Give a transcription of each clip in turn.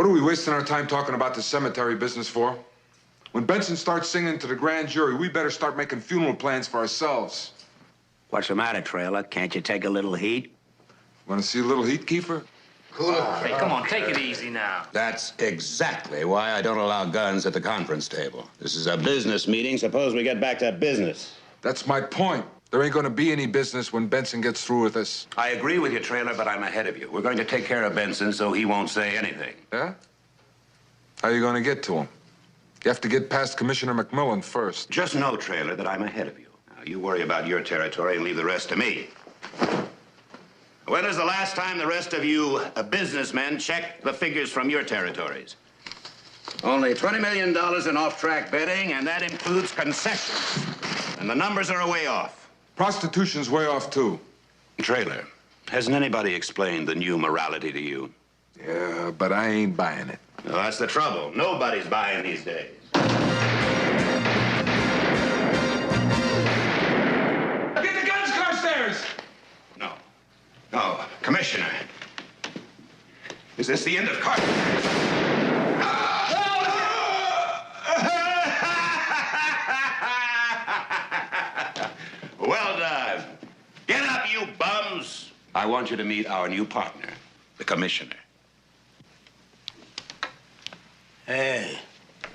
What are we wasting our time talking about the cemetery business for? When Benson starts singing to the grand jury, we better start making funeral plans for ourselves. What's the matter, Trailer? Can't you take a little heat? Want to see a little heat, Kiefer? Hey, come on, take it easy now. That's exactly why I don't allow guns at the conference table. This is a business meeting. Suppose we get back to business. That's my point. There ain't gonna be any business when Benson gets through with us. I agree with you, Trailer, but I'm ahead of you. We're going to take care of Benson so he won't say anything. Yeah? How are you gonna get to him? You have to get past Commissioner McMillan first. Just know, Trailer, that I'm ahead of you. Now, you worry about your territory and leave the rest to me. When is the last time the rest of you businessmen checked the figures from your territories? Only $20 million in off-track betting, and that includes concessions. And the numbers are way off. Prostitution's way off, too. Trailer, hasn't anybody explained the new morality to you? Yeah, but I ain't buying it. Well, that's the trouble. Nobody's buying these days. Get the guns, Carstairs! No. No, Commissioner. Is this the end of Carstairs? Well done. Get up, you bums. I want you to meet our new partner, the Commissioner. Hey,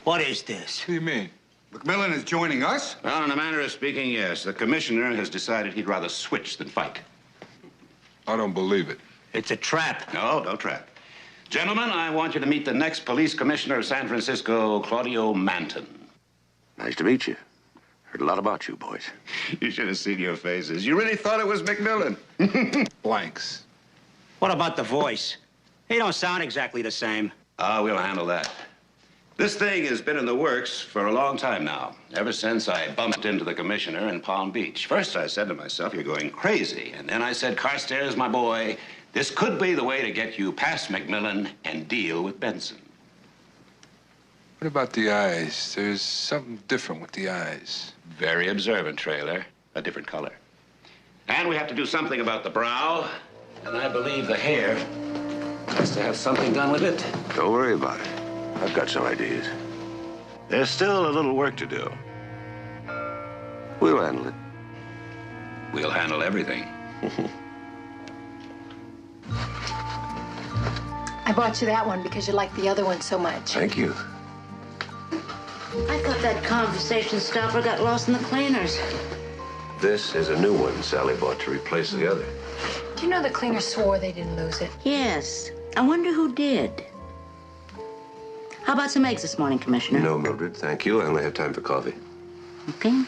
what is this? What do you mean? McMillan is joining us? Well, in a manner of speaking, yes. The Commissioner has decided he'd rather switch than fight. I don't believe it. It's a trap. No, don't trap. Gentlemen, I want you to meet the next police commissioner of San Francisco, Claudio Manton. Nice to meet you. Heard a lot about you, boys. You should have seen your faces. You really thought it was McMillan. Blanks. What about the voice? He don't sound exactly the same. We'll handle that. This thing has been in the works for a long time now, ever since I bumped into the commissioner in Palm Beach. First, I said to myself, you're going crazy. And then I said, Carstairs, my boy, this could be the way to get you past McMillan and deal with Benson. What about the eyes? There's something different with the eyes. Very observant, Trailer. A different color. And we have to do something about the brow. And I believe the hair has to have something done with it. Don't worry about it. I've got some ideas. There's still a little work to do. We'll handle it. We'll handle everything. I bought you that one because you like the other one so much. Thank you. I thought that conversation stopper got lost in the cleaners. This is a new one Sally bought to replace the other. Do you know the cleaners swore they didn't lose it? Yes. I wonder who did. How about some eggs this morning, Commissioner? No, Mildred, thank you. I only have time for coffee. Okay.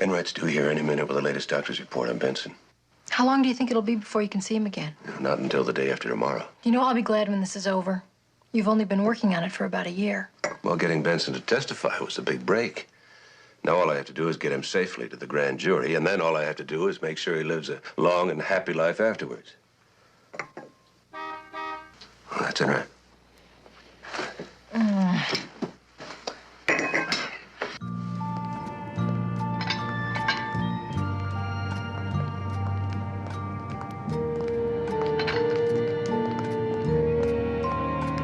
Enright's due here any minute with the latest doctor's report on Benson. How long do you think it'll be before you can see him again? Not until the day after tomorrow. You know, I'll be glad when this is over. You've only been working on it for about a year. Well, getting Benson to testify was a big break. Now all I have to do is get him safely to the grand jury, and then all I have to do is make sure he lives a long and happy life afterwards. Well, that's Enright.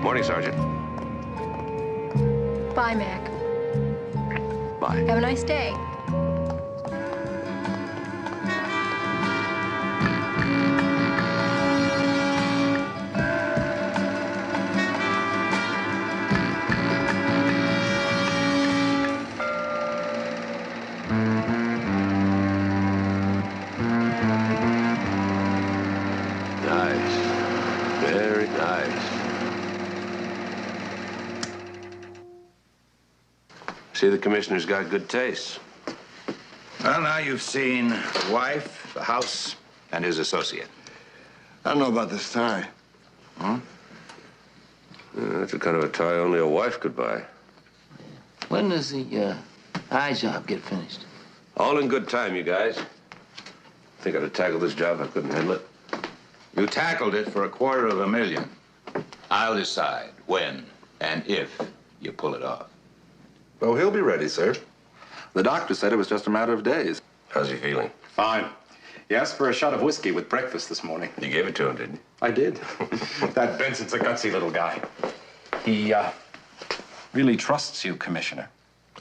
Morning, Sergeant. Bye, Mac. Bye. Have a nice day. Nice. Very nice. See, the commissioner's got good taste. Well, now you've seen the wife, the house, and his associate. I don't know about this tie. That's the kind of a tie only a wife could buy. When does the eye job get finished? All in good time, you guys. Think I'd have tackled this job if I couldn't handle it? You tackled it for $250,000. I'll decide when and if you pull it off. Oh, he'll be ready, sir. The doctor said it was just a matter of days. How's he feeling? Fine. He asked for a shot of whiskey with breakfast this morning. You gave it to him, didn't you? I did. That Benson's a gutsy little guy. He, really trusts you, Commissioner.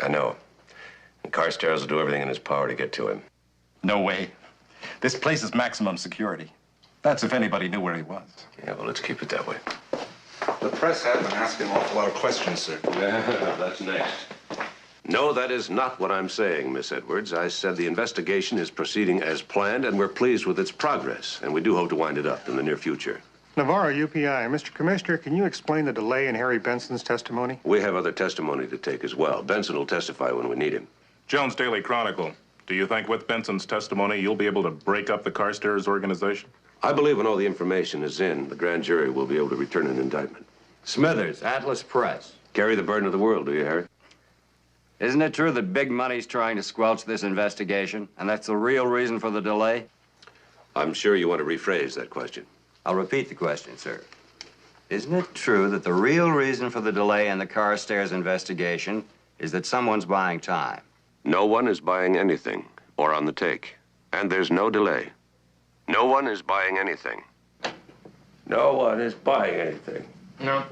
I know. And Carstairs will do everything in his power to get to him. No way. This place is maximum security. That's if anybody knew where he was. Yeah, well, let's keep it that way. The press have been asking an awful lot of questions, sir. Yeah, that's next. No, that is not what I'm saying, Miss Edwards. I said the investigation is proceeding as planned, and we're pleased with its progress, and we do hope to wind it up in the near future. Navarro, UPI. Mr. Commissioner, can you explain the delay in Harry Benson's testimony? We have other testimony to take as well. Benson will testify when we need him. Jones Daily Chronicle. Do you think with Benson's testimony you'll be able to break up the Carstairs organization? I believe when all the information is in, the grand jury will be able to return an indictment. Smithers, Atlas Press. Carry the burden of the world, do you, Harry? Isn't it true that big money's trying to squelch this investigation, and that's the real reason for the delay? I'm sure you want to rephrase that question. I'll repeat the question, sir. Isn't it true that the real reason for the delay in the Carstairs investigation is that someone's buying time? No one is buying anything or on the take, and there's no delay. No one is buying anything. No one is buying anything. No.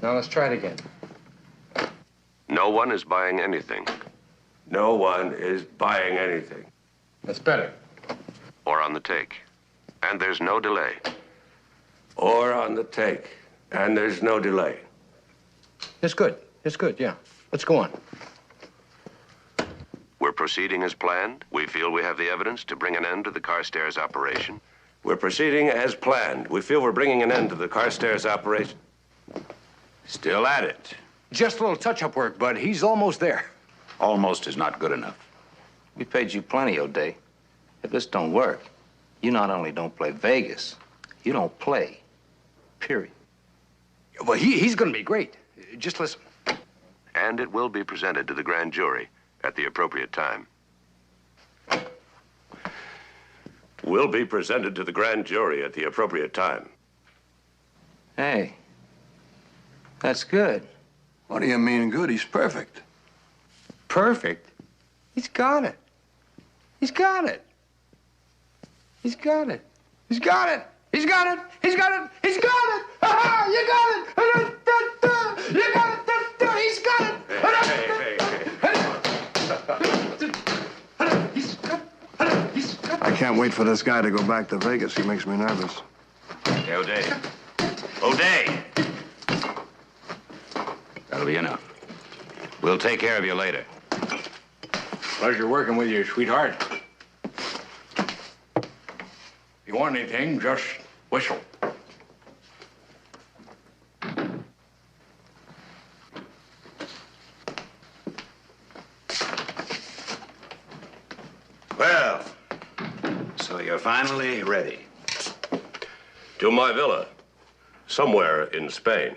Now let's try it again. No one is buying anything. No one is buying anything. That's better. Or on the take. And there's no delay. Or on the take. And there's no delay. It's good. It's good, yeah. Let's go on. We're proceeding as planned. We feel we have the evidence to bring an end to the Carstairs operation. We're proceeding as planned. We feel we're bringing an end to the Carstairs operation. Still at it. Just a little touch-up work, bud. He's almost there. Almost is not good enough. We paid you plenty, O'Day. If this don't work, you not only don't play Vegas, you don't play. Period. Well, he's going to be great. Just listen. And it will be presented to the grand jury at the appropriate time. Will be presented to the grand jury at the appropriate time. Hey, that's good. What do you mean good? He's perfect. Perfect? He's got it. He's got it. He's got it. He's got it. He's got it. He's got it. He's got it. Ha-ha! You got it. You got it. He's got it. I can't wait for this guy to go back to Vegas. He makes me nervous. Hey, O'Day. O'Day! That'll be enough. We'll take care of you later. Pleasure working with you, sweetheart. If you want anything, just whistle. Well, so you're finally ready. To my villa, somewhere in Spain.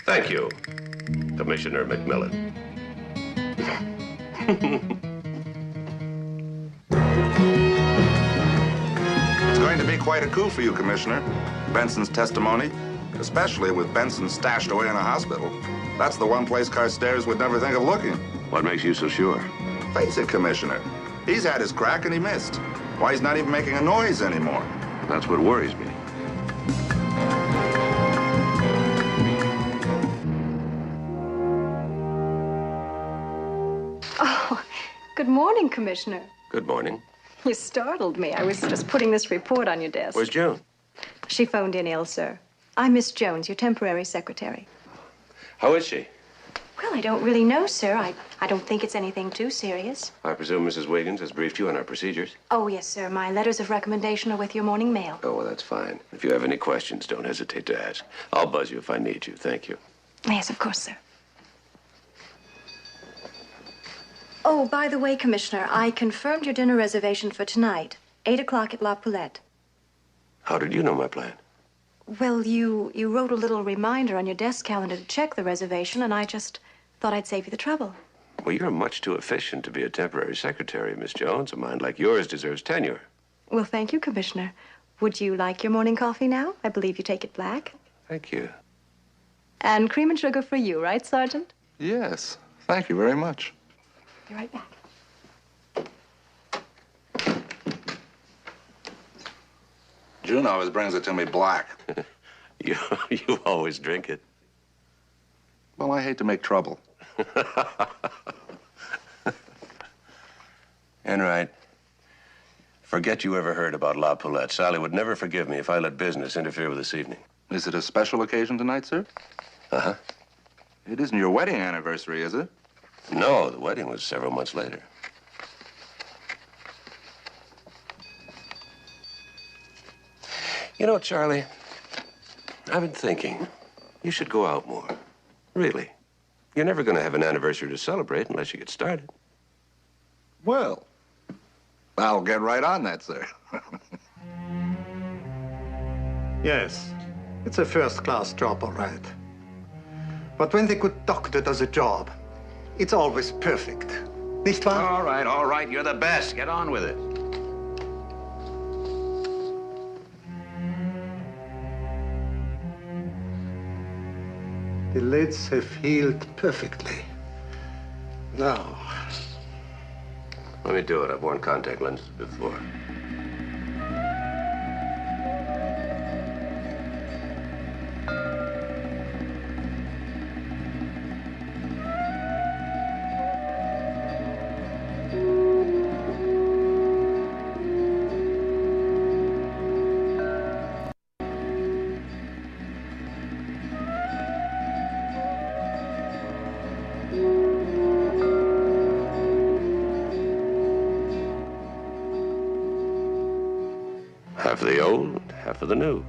Thank you, Commissioner McMillan. It's going to be quite a coup for you, Commissioner. Benson's testimony, especially with Benson stashed away in a hospital. That's the one place Carstairs would never think of looking. What makes you so sure? Face it, Commissioner. He's had his crack and he missed. Why, he's not even making a noise anymore. That's what worries me. Oh, good morning, Commissioner. Good morning. You startled me. I was just putting this report on your desk. Where's Joan? She phoned in ill, sir. I'm Miss Jones, your temporary secretary. How is she? Well, I don't really know, sir. I don't think it's anything too serious. I presume Mrs. Wiggins has briefed you on our procedures? Oh, yes, sir. My letters of recommendation are with your morning mail. Oh, well, that's fine. If you have any questions, don't hesitate to ask. I'll buzz you if I need you. Thank you. Yes, of course, sir. Oh, by the way, Commissioner, I confirmed your dinner reservation for tonight, 8 o'clock at La Poulette. How did you know my plan? Well, you wrote a little reminder on your desk calendar to check the reservation, and I just thought I'd save you the trouble. Well, you're much too efficient to be a temporary secretary, Miss Jones. A mind like yours deserves tenure. Well, thank you, Commissioner. Would you like your morning coffee now? I believe you take it black. Thank you. And cream and sugar for you, right, Sergeant? Yes. Thank you very much. Be right back. June always brings it to me black. You always drink it. Well, I hate to make trouble. Enright, forget you ever heard about La Poulette. Sally would never forgive me if I let business interfere with this evening. Is it a special occasion tonight, sir? Uh-huh. It isn't your wedding anniversary, is it? No, the wedding was several months later. You know, Charlie, I've been thinking you should go out more. Really. You're never going to have an anniversary to celebrate unless you get started. Well, I'll get right on that, sir. Yes, it's a first-class job, all right. But when the good doctor does a job, it's always perfect. Nicht wahr? All right, you're the best. Get on with it. The lids have healed perfectly. Now, Let me do it. I've worn contact lenses before. Half of the old, half of the new.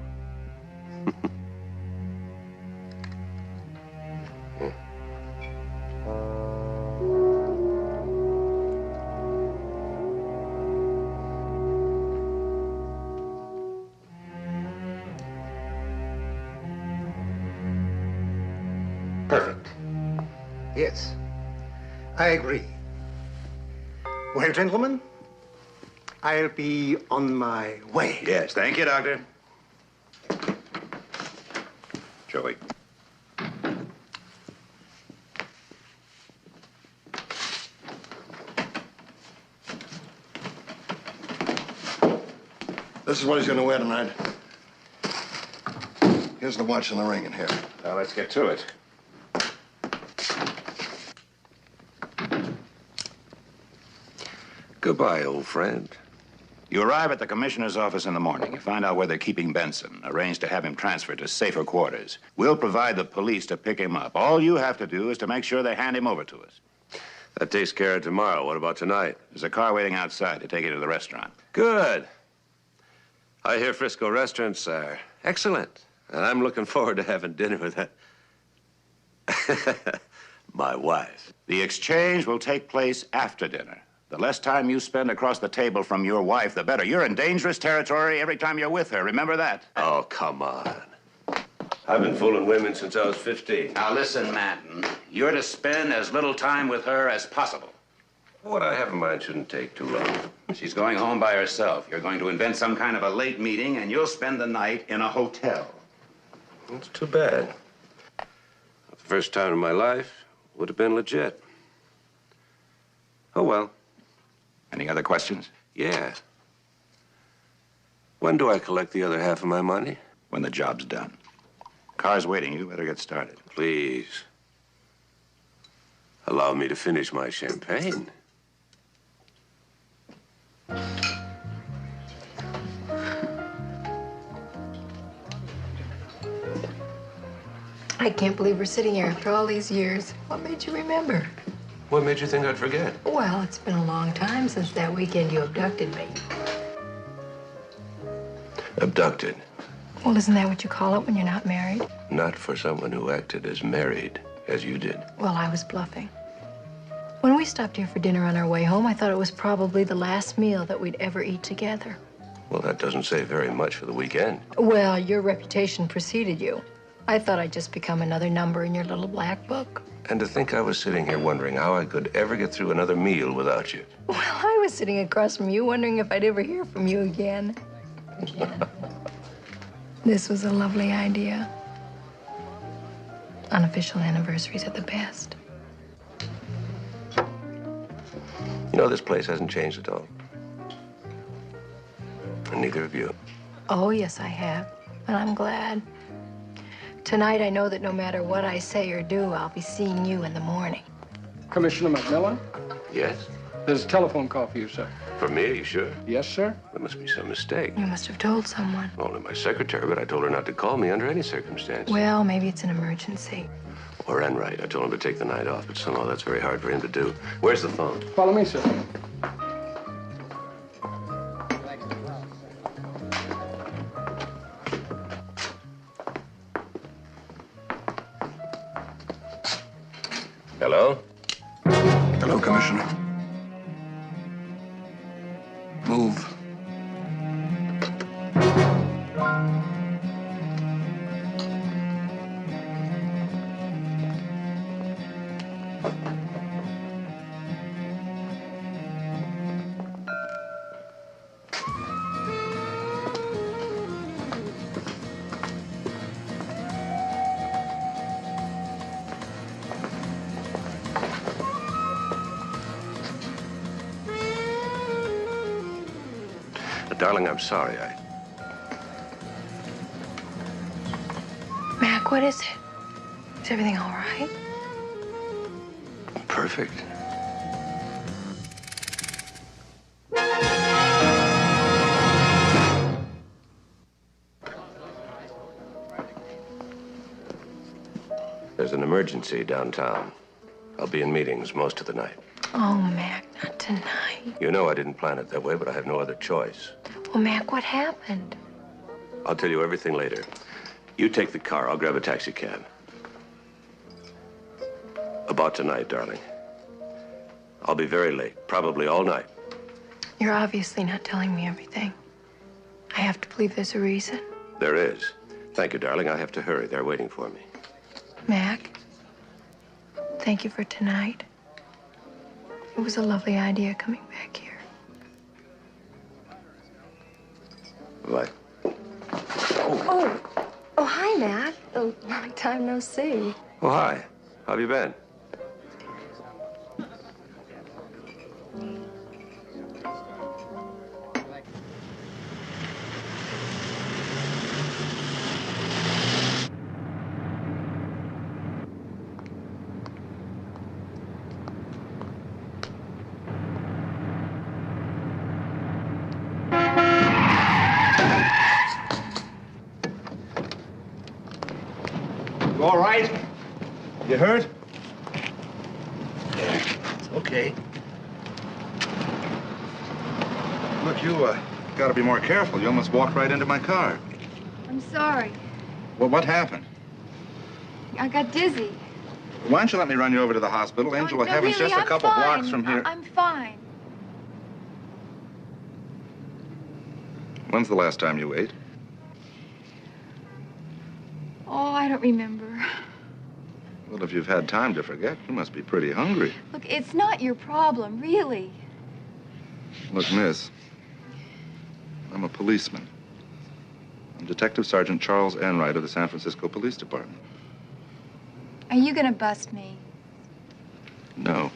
perfect. Yes, I agree. Well, gentlemen, I'll be on my way. Yes, thank you, Doctor. Joey. This is what he's going to wear tonight. Here's the watch and the ring in here. Now, let's get to it. Goodbye, old friend. You arrive at the commissioner's office in the morning. You find out where they're keeping Benson. Arrange to have him transferred to safer quarters. We'll provide the police to pick him up. All you have to do is to make sure they hand him over to us. That takes care of tomorrow. What about tonight? There's a car waiting outside to take you to the restaurant. Good. I hear Frisco restaurants are excellent. And I'm looking forward to having dinner with that. My wife. The exchange will take place after dinner. The less time you spend across the table from your wife, the better. You're in dangerous territory every time you're with her. Remember that? Oh, come on. I've been fooling women since I was 15. Now, listen, Manton. You're to spend as little time with her as possible. What I have in mind shouldn't take too long. She's going home by herself. You're going to invent some kind of a late meeting, and you'll spend the night in a hotel. That's too bad. The first time in my life would have been legit. Oh, well. Any other questions? Yeah. When do I collect the other half of my money? When the job's done. Car's waiting. You better get started. Please. Allow me to finish my champagne. I can't believe we're sitting here after all these years. What made you remember? What made you think I'd forget? Well, it's been a long time since that weekend you abducted me. Abducted. Well, isn't that what you call it when you're not married? Not for someone who acted as married as you did. Well, I was bluffing. When we stopped here for dinner on our way home, I thought it was probably the last meal that we'd ever eat together. Well, that doesn't say very much for the weekend. Well, your reputation preceded you. I thought I'd just become another number in your little black book. And to think I was sitting here wondering how I could ever get through another meal without you. Well, I was sitting across from you wondering if I'd ever hear from you again. This was a lovely idea. Unofficial anniversaries are the best. You know, this place hasn't changed at all. And neither have you. Oh, yes, I have. And I'm glad. Tonight, I know that no matter what I say or do, I'll be seeing you in the morning. Commissioner McMillan, Yes? there's a telephone call for you, sir. For me, are you sure? Yes, sir. There must be some mistake. You must have told someone. Only my secretary, but I told her not to call me under any circumstance. Well, maybe it's an emergency. Or Enright. I told him to take the night off, but somehow that's very hard for him to do. Where's the phone? Follow me, sir. Hello? Hello, Commissioner. Move. Darling, I'm sorry. Mac, what is it? Is everything all right? Perfect. There's an emergency downtown. I'll be in meetings most of the night. Oh, Mac, not tonight. You know I didn't plan it that way, but I have no other choice. Well, Mac, what happened? I'll tell you everything later. You take the car. I'll grab a taxi cab. About tonight, darling. I'll be very late, probably all night. You're obviously not telling me everything. I have to believe there's a reason. There is. Thank you, darling. I have to hurry. They're waiting for me. Mac, thank you for tonight. It was a lovely idea coming back here. What? Oh, hi, Mac. Oh, long time no see. Oh, hi. How have you been? You all right? You hurt? It's okay. Look, you, gotta be more careful. You almost walked right into my car. I'm sorry. Well, what happened? I got dizzy. Why don't you let me run you over to the hospital? Angela no, Heaven's really, just a I'm couple fine. blocks from here. I'm fine. When's the last time you ate? Oh, I don't remember. Well, if you've had time to forget, you must be pretty hungry. Look, it's not your problem, really. Look, miss, I'm a policeman. I'm Detective Sergeant Charles Enright of the San Francisco Police Department. Are you gonna bust me? No.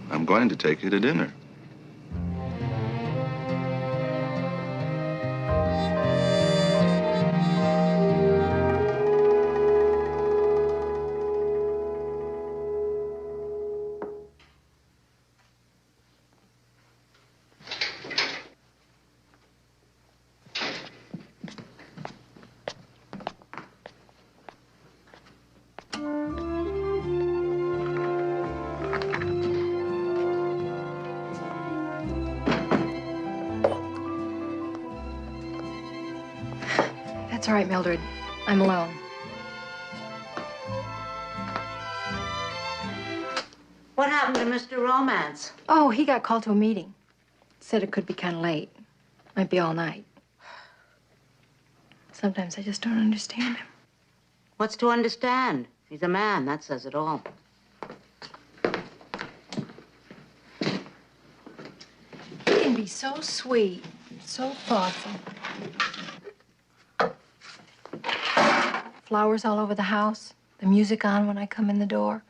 I'm going to take you to dinner. That's all right, Mildred. I'm alone. What happened to Mr. Romance? Oh, he got called to a meeting. Said it could be kind of late. Might be all night. Sometimes I just don't understand him. What's to understand? He's a man. That says it all. He can be so sweet, so thoughtful. Flowers all over the house, the music on when I come in the door.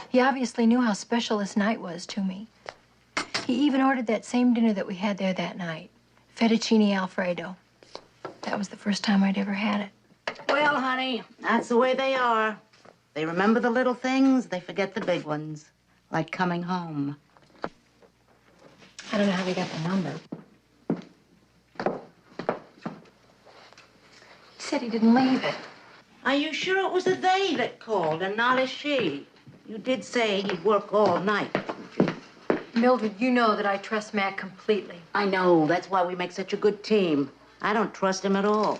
He obviously knew how special this night was to me. He even ordered that same dinner that we had there that night. Fettuccine Alfredo. That was the first time I'd ever had it. Well, honey, that's the way they are. They remember the little things, they forget the big ones. Like coming home. I don't know how we got the number. He said he didn't leave it. Are you sure it was a they that called and not a she? You did say he'd work all night. Mildred, you know that I trust Mac completely. I know. That's why we make such a good team. I don't trust him at all.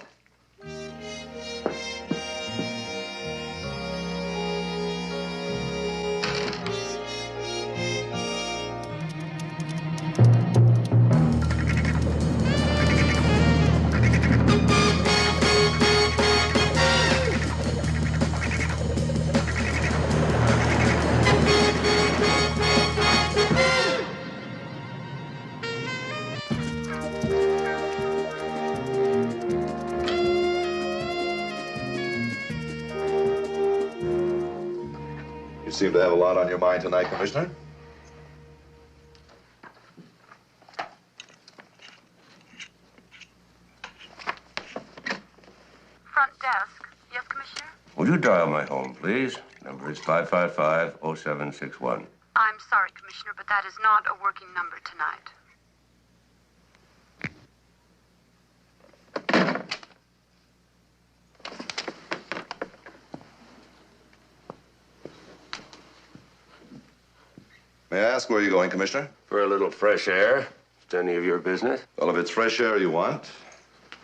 You seem to have a lot on your mind tonight, Commissioner. Front desk. Yes, Commissioner? Would you dial my home, please? Number is 555-0761. I'm sorry, Commissioner, but that is not a working number tonight. May I ask where you're going, Commissioner? For a little fresh air. It's any of your business? Well, if it's fresh air you want,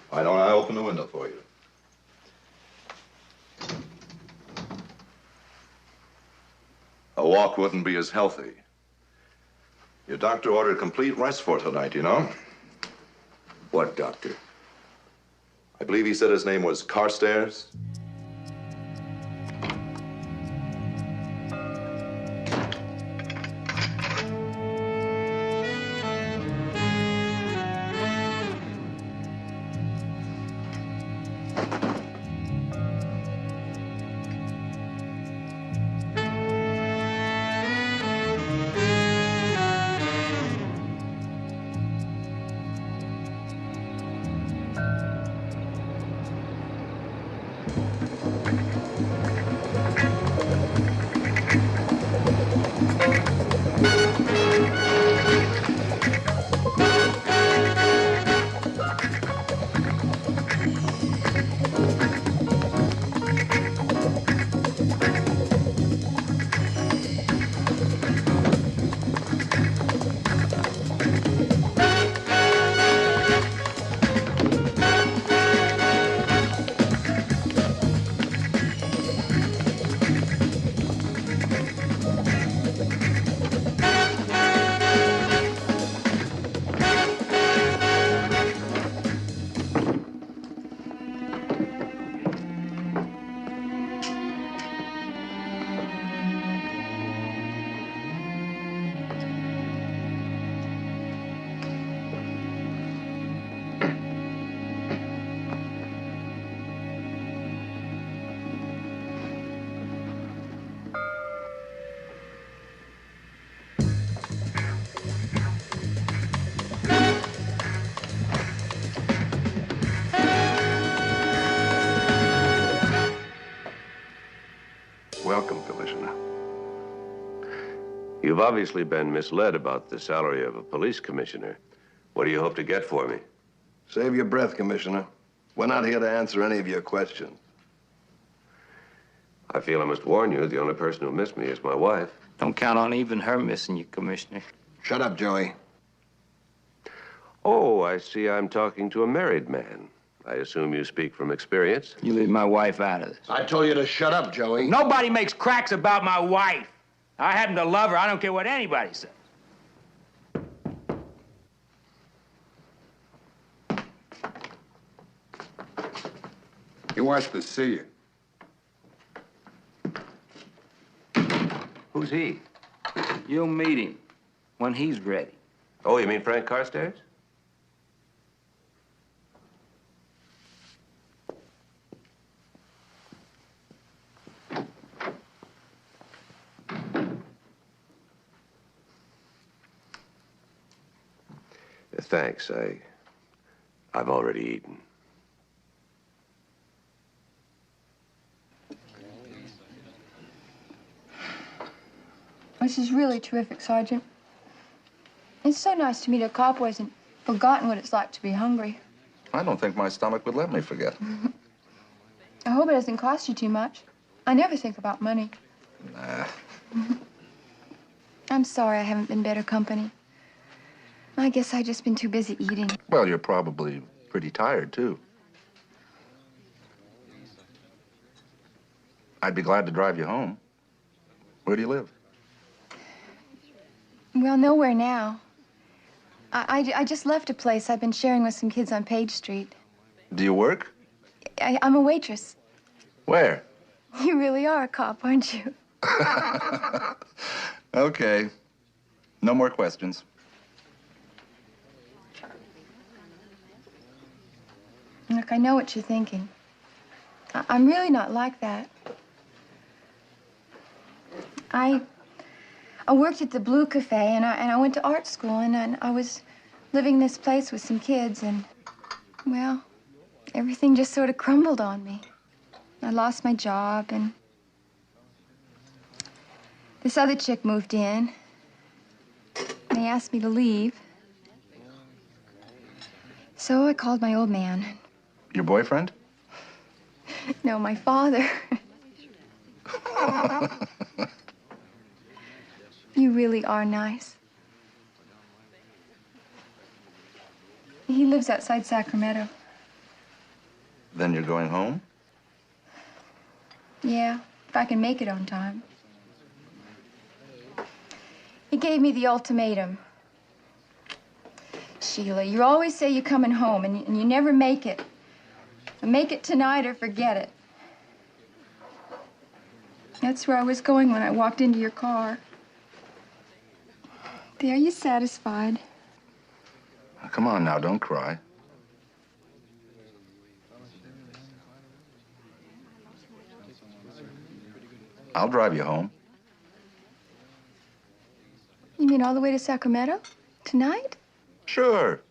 why don't I open the window for you? A walk wouldn't be as healthy. Your doctor ordered complete rest for tonight, you know? What doctor? I believe he said his name was Carstairs. Welcome, Commissioner. You've obviously been misled about the salary of a police commissioner. What do you hope to get for me? Save your breath, Commissioner. We're not here to answer any of your questions. I feel I must warn you, the only person who'll miss me is my wife. Don't count on even her missing you, Commissioner. Shut up, Joey. Oh, I see I'm talking to a married man. I assume you speak from experience. You leave my wife out of this. I told you to shut up, Joey. Nobody makes cracks about my wife. I happen to love her. I don't care what anybody says. He wants to see you. Who's he? You'll meet him when he's ready. Oh, you mean Frank Carstairs? Thanks. I've already eaten. This is really terrific, Sergeant. It's so nice to meet a cop who hasn't forgotten what it's like to be hungry. I don't think my stomach would let me forget. I hope it doesn't cost you too much. I never think about money. Nah. I'm sorry I haven't been better company. I guess I've just been too busy eating. Well, you're probably pretty tired, too. I'd be glad to drive you home. Where do you live? Well, nowhere now. I just left a place I've been sharing with some kids on Page Street. Do you work? I'm a waitress. Where? You really are a cop, aren't you? Okay. No more questions. Look, I know what you're thinking. I'm really not like that. I worked at the Blue Cafe, and I went to art school, and I was living in this place with some kids, and, well, everything just sort of crumbled on me. I lost my job, and this other chick moved in. They asked me to leave. So I called my old man. Your boyfriend? No, my father. You really are nice. He lives outside Sacramento. Then you're going home? Yeah, if I can make it on time. He gave me the ultimatum. Sheila, you always say you're coming home, and you never make it. Make it tonight or forget it. That's where I was going when I walked into your car. Are you satisfied? Come on now, don't cry. I'll drive you home. You mean all the way to Sacramento? Tonight? Sure.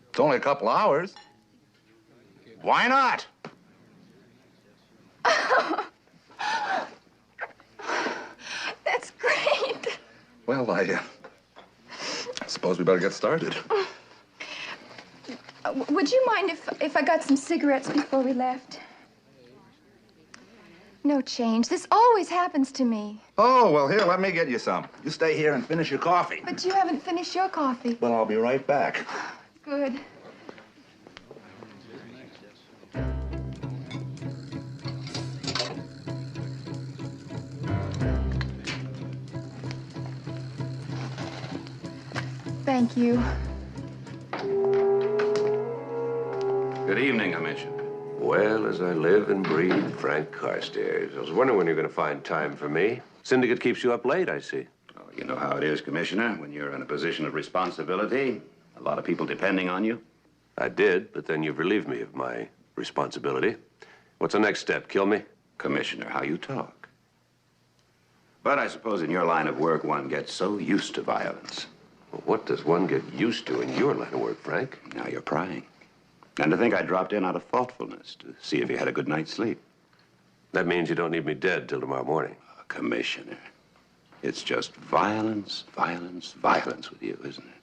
It's only a couple hours. Why not? That's great. Well, I suppose we better get started. Would you mind if I got some cigarettes before we left? No change. This always happens to me. Oh, well, here, let me get you some. You stay here and finish your coffee. But you haven't finished your coffee. Well, I'll be right back. Good. Thank you. Good evening, Commissioner. Well, as I live and breathe, Frank Carstairs. I was wondering when you're going to find time for me. Syndicate keeps you up late, I see. Oh, you know how it is, Commissioner, when you're in a position of responsibility, a lot of people depending on you. I did, but then you've relieved me of my responsibility. What's the next step? Kill me? Commissioner, how you talk. But I suppose in your line of work, one gets so used to violence. Well, what does one get used to in your line of work, Frank? Now you're prying. And to think I dropped in out of thoughtfulness to see if you had a good night's sleep. That means you don't need me dead till tomorrow morning. Commissioner, it's just violence, violence, violence with you, isn't it?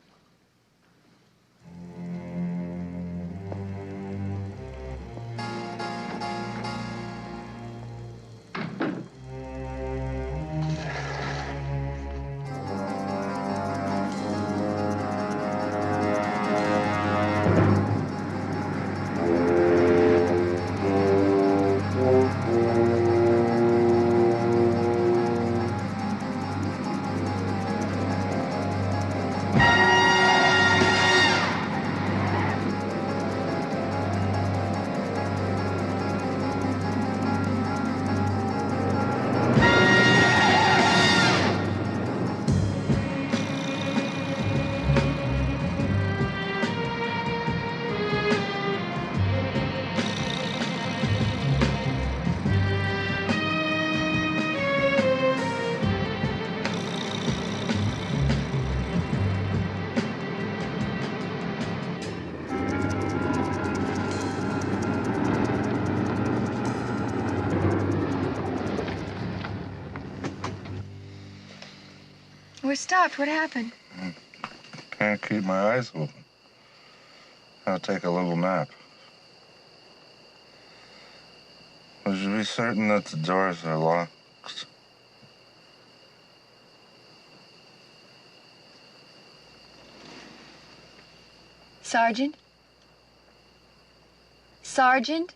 we're stopped. What happened? Can't keep my eyes open. I'll take a little nap. Would you be certain that the doors are locked? Sergeant? Sergeant?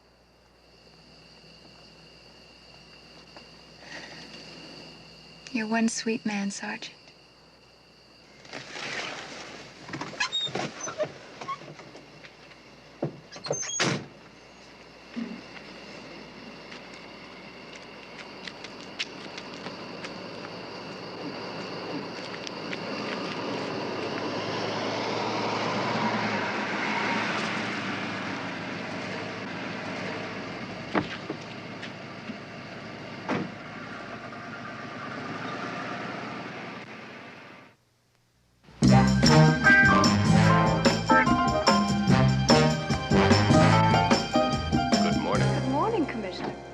You're one sweet man, Sergeant.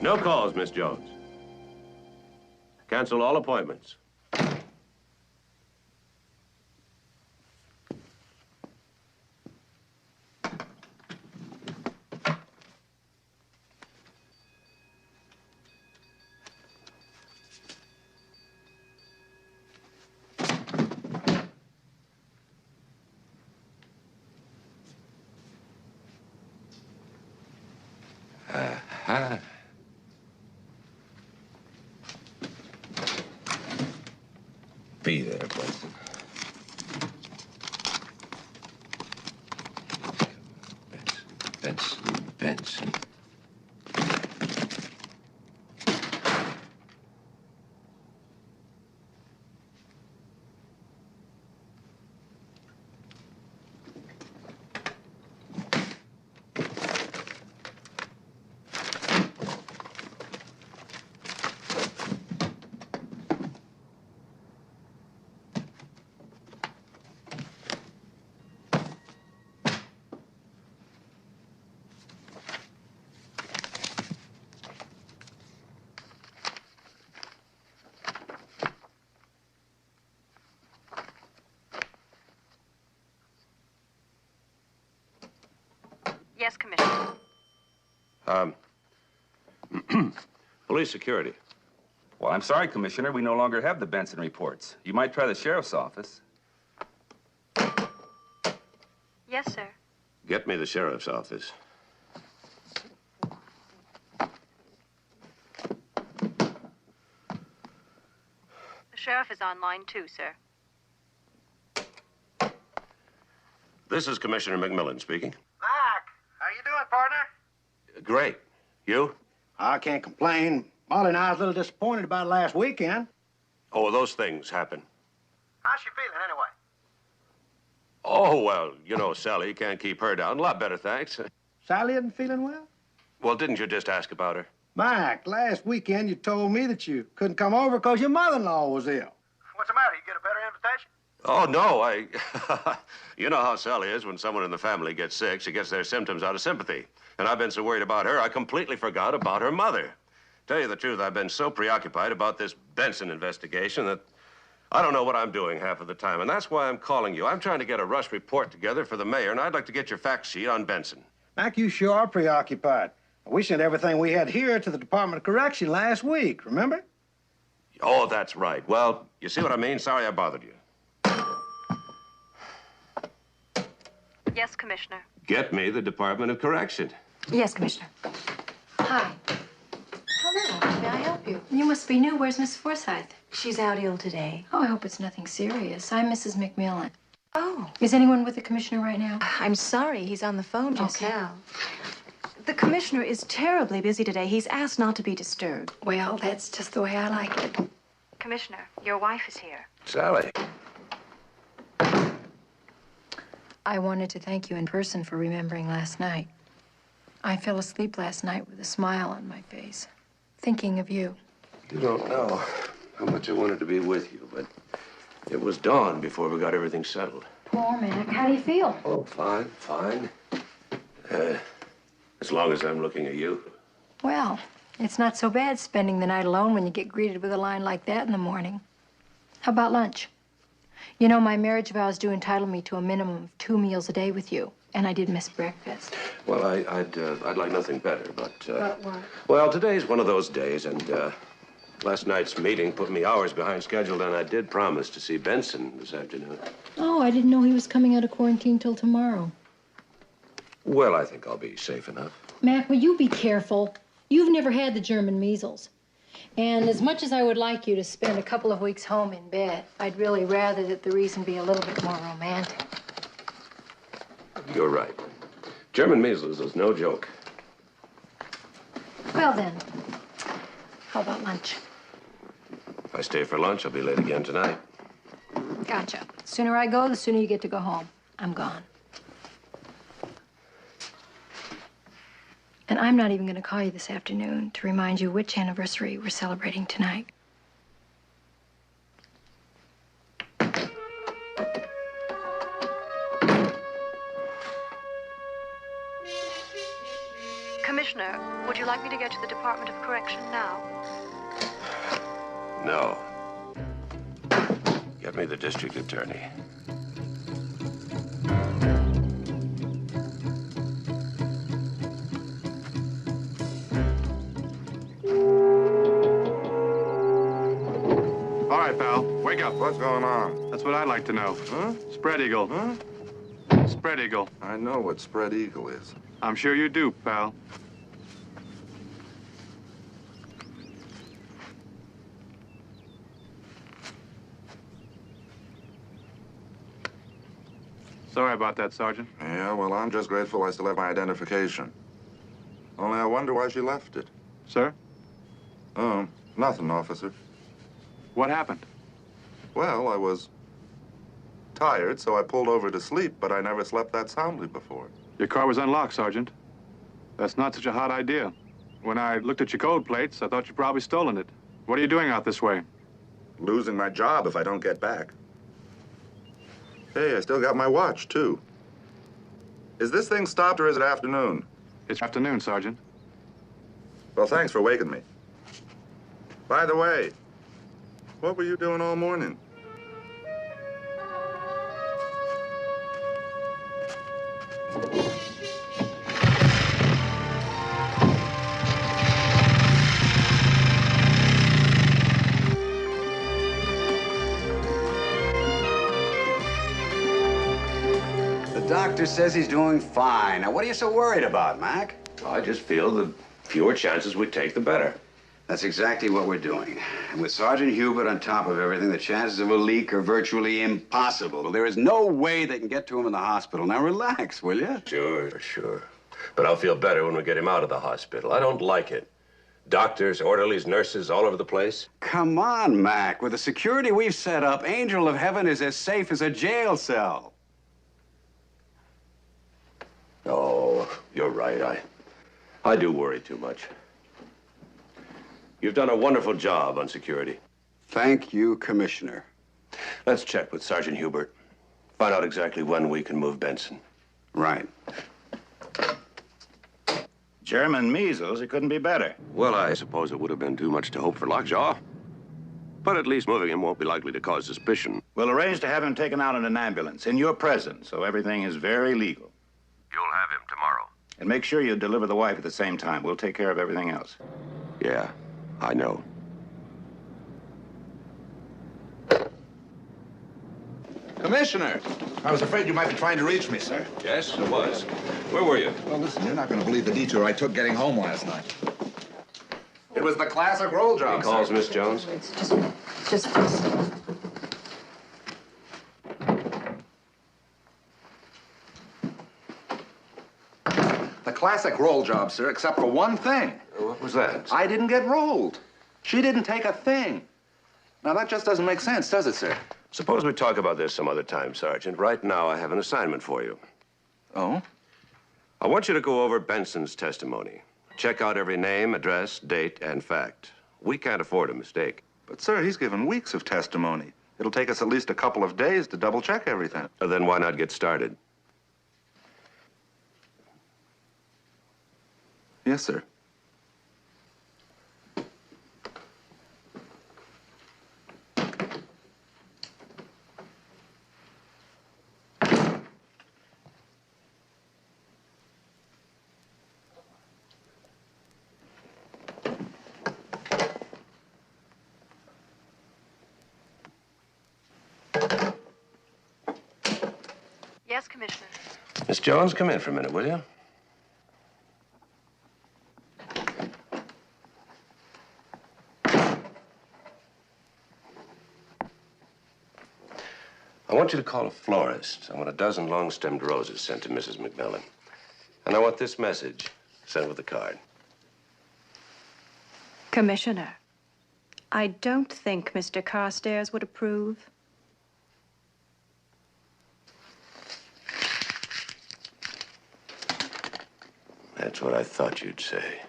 No calls, Miss Jones. Cancel all appointments. Hi. Be there, Benson. Benson. Yes, Commissioner. Police security. Well, I'm sorry, Commissioner. We no longer have the Benson reports. You might try the sheriff's office. Yes, sir. Get me the sheriff's office. The sheriff is on line 2, sir. This is Commissioner McMillan speaking. Mac, how you doing, partner? Great. You? I can't complain. Molly and I was a little disappointed about last weekend. Oh, those things happen. How's she feeling, anyway? Oh, well, you know, Sally can't keep her down. A lot better, thanks. Sally isn't feeling well? Well, didn't you just ask about her? Mac, last weekend you told me that you couldn't come over because your mother-in-law was ill. What's the matter? You get a better invitation? Oh, no, you know how Sally is when someone in the family gets sick. She gets their symptoms out of sympathy. And I've been so worried about her, I completely forgot about her mother. Tell you the truth, I've been so preoccupied about this Benson investigation that I don't know what I'm doing half of the time. And that's why I'm calling you. I'm trying to get a rush report together for the mayor, and I'd like to get your fact sheet on Benson. Mac, you sure are preoccupied. We sent everything we had here to the Department of Correction last week, remember? Oh, that's right. Well, you see what I mean? Sorry I bothered you. Yes, Commissioner. Get me the Department of Correction. Yes, Commissioner. Hi. Hello. May I help you? You must be new. Where's Miss Forsythe? She's out ill today. Oh, I hope it's nothing serious. I'm Mrs. McMillan. Oh. Is anyone with the commissioner right now? I'm sorry. He's on the phone just Okay. now. The commissioner is terribly busy today. He's asked not to be disturbed. Well, that's just the way I like it. Commissioner, your wife is here. Sally. I wanted to thank you in person for remembering last night. I fell asleep last night with a smile on my face, thinking of you. You don't know how much I wanted to be with you, but it was dawn before we got everything settled. Poor Mac, how do you feel? Oh, fine. As long as I'm looking at you. Well, it's not so bad spending the night alone when you get greeted with a line like that in the morning. How about lunch? You know, my marriage vows do entitle me to a minimum of 2 meals a day with you, and I did miss breakfast. Well, I'd like nothing better, but... But what? Well, today's one of those days, and last night's meeting put me hours behind schedule, and I did promise to see Benson this afternoon. Oh, I didn't know he was coming out of quarantine till tomorrow. Well, I think I'll be safe enough. Mac, will you be careful? You've never had the German measles. And as much as I would like you to spend a couple of weeks home in bed, I'd really rather that the reason be a little bit more romantic. You're right. German measles is no joke. Well, then, how about lunch? If I stay for lunch, I'll be late again tonight. Gotcha. The sooner I go, the sooner you get to go home. I'm gone. And I'm not even going to call you this afternoon to remind you which anniversary we're celebrating tonight. Commissioner, would you like me to go to the Department of Correction now? No. Get me the district attorney. All right, pal. Wake up. What's going on? That's what I'd like to know. Huh? Spread eagle. Huh? Spread eagle. I know what spread eagle is. I'm sure you do, pal. Sorry about that, Sergeant. Yeah, well, I'm just grateful I still have my identification. Only I wonder why she left it. Sir? Oh, nothing, officer. What happened? Well, I was tired, so I pulled over to sleep, but I never slept that soundly before. Your car was unlocked, Sergeant. That's not such a hot idea. When I looked at your code plates, I thought you'd probably stolen it. What are you doing out this way? Losing my job if I don't get back. Hey, I still got my watch, too. Is this thing stopped or is it afternoon? It's afternoon, Sergeant. Well, thanks for waking me. By the way, what were you doing all morning? The doctor says he's doing fine. Now, what are you so worried about, Mac? I just feel the fewer chances we take, the better. That's exactly what we're doing. And with Sergeant Hubert on top of everything, the chances of a leak are virtually impossible. There is no way they can get to him in the hospital. Now, relax, will you? Sure. But I'll feel better when we get him out of the hospital. I don't like it. Doctors, orderlies, nurses all over the place. Come on, Mac. With the security we've set up, Angel of Heaven is as safe as a jail cell. Oh, you're right. I do worry too much. You've done a wonderful job on security. Thank you, Commissioner. Let's check with Sergeant Hubert. Find out exactly when we can move Benson. Right. German measles, it couldn't be better. Well, I suppose it would have been too much to hope for lockjaw. But at least moving him won't be likely to cause suspicion. We'll arrange to have him taken out in an ambulance in your presence, so everything is very legal. You'll have him tomorrow. And make sure you deliver the wife at the same time. We'll take care of everything else. Yeah, I know. Commissioner, I was afraid you might be trying to reach me, sir. Yes, I was. Where were you? Well, listen, you're not going to believe the detour I took getting home last night. It was the classic roll job, He calls, sir. Miss Jones. It's just. The classic roll job, sir, except for one thing. What was that? I didn't get rolled. She didn't take a thing. Now, that just doesn't make sense, does it, sir? Suppose we talk about this some other time, Sergeant. Right now, I have an assignment for you. Oh? I want you to go over Benson's testimony. Check out every name, address, date, and fact. We can't afford a mistake. But, sir, he's given weeks of testimony. It'll take us at least a couple of days to double-check everything. Then why not get started? Yes, sir. Yes, Commissioner. Miss Jones, come in for a minute, will you? I want you to call a florist. I want a dozen long-stemmed roses sent to Mrs. McMillan. And I want this message sent with the card. Commissioner, I don't think Mr. Carstairs would approve. That's what I thought you'd say.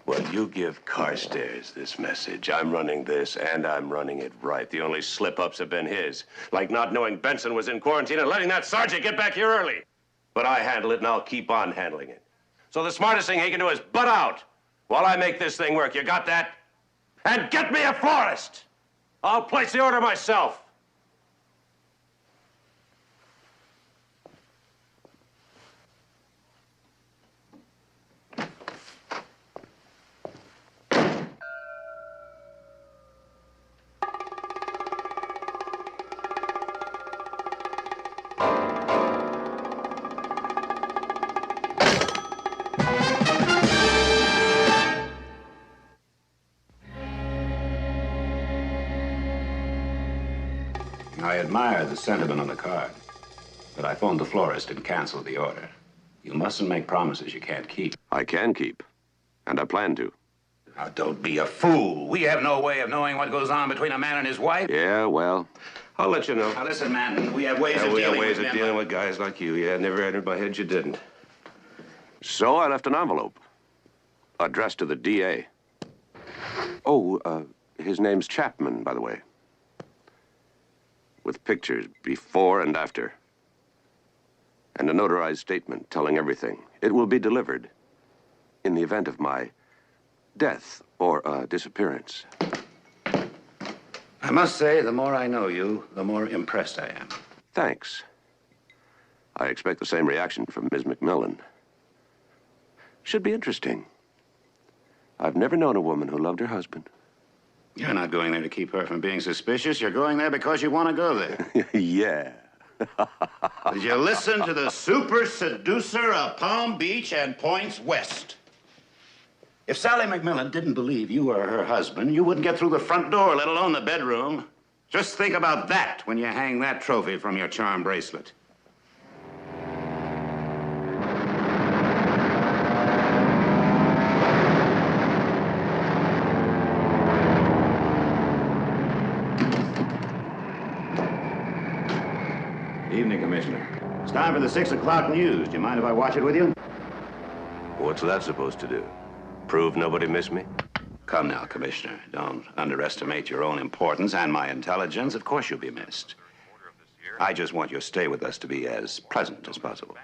Well, you give Carstairs this message. I'm running this, and I'm running it right. The only slip-ups have been his. Like not knowing Benson was in quarantine and letting that sergeant get back here early. But I handle it, and I'll keep on handling it. So the smartest thing he can do is butt out while I make this thing work. You got that? And get me a florist! I'll place the order myself. I admire the sentiment on the card, but I phoned the florist and canceled the order. You mustn't make promises you can't keep. I can keep, and I plan to. Now, don't be a fool. We have no way of knowing what goes on between a man and his wife. Yeah, well, I'll let you know. Now, listen, man, we have ways of dealing with guys like you. Yeah, never entered my head you didn't. So I left an envelope, addressed to the DA. Oh, his name's Chapman, by the way. With pictures before and after. And a notarized statement telling everything. It will be delivered in the event of my death or disappearance. I must say, the more I know you, the more impressed I am. Thanks. I expect the same reaction from Ms. McMillan. Should be interesting. I've never known a woman who loved her husband. You're not going there to keep her from being suspicious. You're going there because you want to go there. Yeah. Did you listen to the super seducer of Palm Beach and points west? If Sally McMillan didn't believe you were her husband, you wouldn't get through the front door, let alone the bedroom. Just think about that when you hang that trophy from your charm bracelet. Evening, Commissioner. It's time for the 6 o'clock news. Do you mind if I watch it with you? What's that supposed to do? Prove nobody missed me? Come now, Commissioner. Don't underestimate your own importance and my intelligence. Of course you'll be missed. I just want your stay with us to be as pleasant as possible.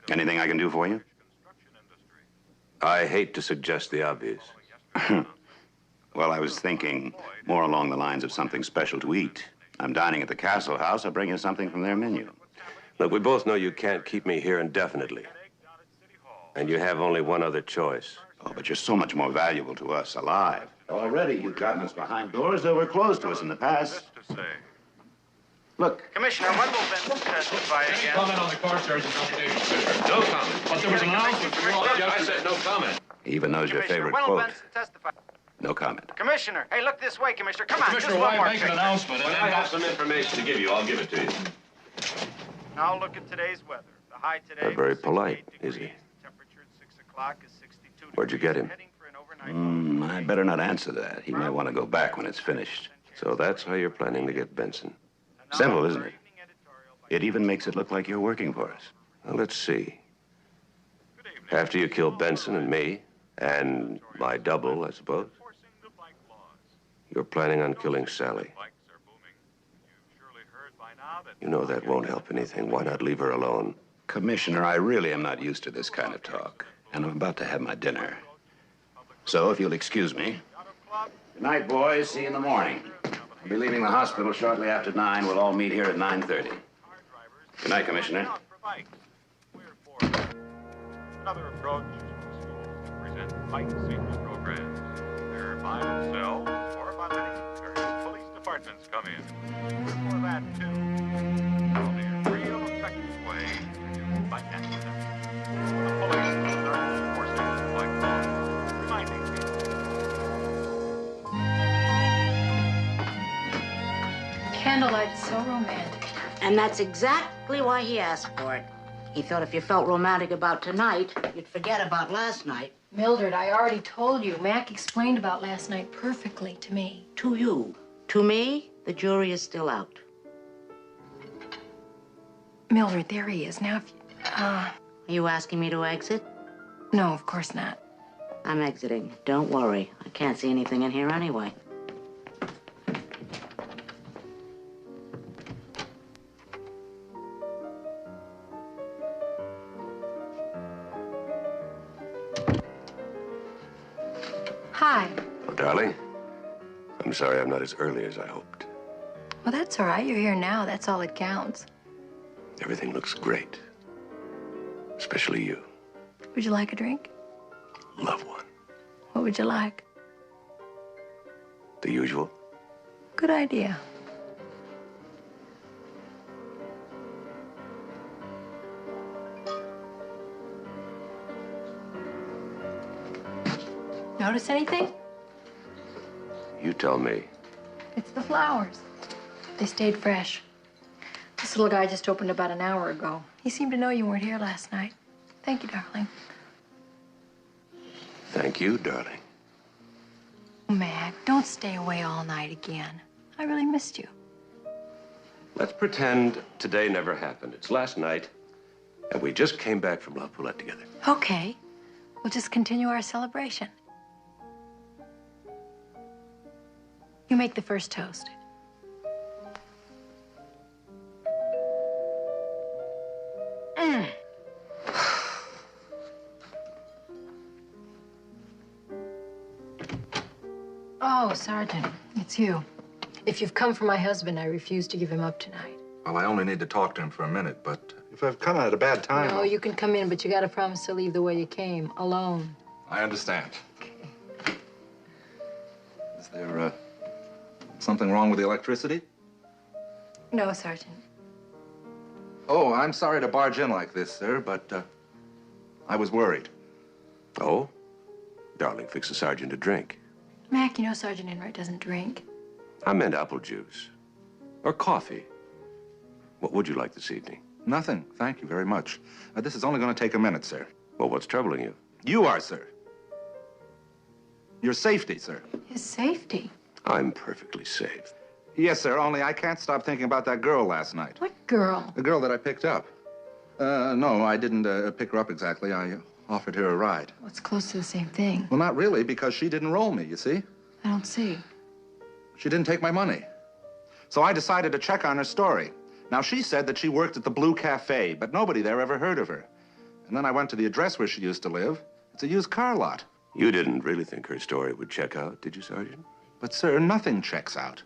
Anything I can do for you? I hate to suggest the obvious. Well, I was thinking more along the lines of something special to eat. I'm dining at the Castle House. I'll bring you something from their menu. Look, we both know you can't keep me here indefinitely. And you have only one other choice. Oh, but you're so much more valuable to us alive. Already you've gotten us behind doors that were closed to us in the past. Look. Commissioner, when will Benson testify again? Comment on the Carstairs investigation. No comment. But there was an announcement from you all yesterday. I said no comment. He even knows your favorite when will quote. Benson testify? No comment. Commissioner, hey, look this way, Commissioner. Come on, Commissioner, just one why more make an picture. announcement? When I have some information to give you, I'll give it to you. Now look at today's weather. The high today. Not very polite, is he? Temperature at 6 o'clock is 62 Where'd you get him? I better not answer that. He may want to go back when it's finished. So that's how you're planning to get Benson. Simple, isn't it? It even makes it look like you're working for us. Well, let's see. After you kill Benson and me, and my double, I suppose, you're planning on killing Sally. You know that won't help anything. Why not leave her alone? Commissioner, I really am not used to this kind of talk. And I'm about to have my dinner. So, if you'll excuse me. Good night, boys. See you in the morning. I'll be leaving the hospital shortly after 9. We'll all meet here at 9:30. Good night, Commissioner. Another approach to schools to present bike safety programs. They're by themselves or by many various police departments. appointments come in. Before that, too. Only a real effective way to fight that stuff. The police deserve forces like that, reminding people. Candlelight is so romantic. And that's exactly why he asked for it. He thought if you felt romantic about tonight, you'd forget about last night. Mildred, I already told you. Mac explained about last night perfectly to me. To you. To me, the jury is still out. Mildred, there he is. Now, if you... Are you asking me to exit? No, of course not. I'm exiting. Don't worry. I can't see anything in here anyway. Hi. Oh, darling, I'm sorry I'm not as early as I hoped. Well, that's all right. You're here now. That's all that counts. Everything looks great. Especially you. Would you like a drink? Love one. What would you like? The usual. Good idea. Notice anything? You tell me. It's the flowers. They stayed fresh. This little guy just opened about an hour ago. He seemed to know you weren't here last night. Thank you, darling. Thank you, darling. Mac, don't stay away all night again. I really missed you. Let's pretend today never happened. It's last night, and we just came back from La Poulette together. Okay. We'll just continue our celebration. You make the first toast. Oh, Sergeant, it's you. If you've come for my husband, I refuse to give him up tonight. Well, I only need to talk to him for a minute, but if I've come at a bad time... No, you can come in, but you gotta promise to leave the way you came, alone. I understand. Is there, something wrong with the electricity? No, Sergeant. Oh, I'm sorry to barge in like this, sir, but, I was worried. Oh? Darling, fix the sergeant a drink. Mac, you know Sergeant Enright doesn't drink. I meant apple juice. Or coffee. What would you like this evening? Nothing, thank you very much. This is only going to take a minute, sir. Well, what's troubling you? You are, sir. Your safety, sir. His safety? I'm perfectly safe. Yes, sir, only I can't stop thinking about that girl last night. What girl? The girl that I picked up. No, I didn't pick her up exactly. I offered her a ride. Well, it's close to the same thing. Well, not really, because she didn't roll me, you see? I don't see. She didn't take my money. So I decided to check on her story. Now, she said that she worked at the Blue Cafe, but nobody there ever heard of her. And then I went to the address where she used to live. It's a used car lot. You didn't really think her story would check out, did you, Sergeant? But, sir, nothing checks out.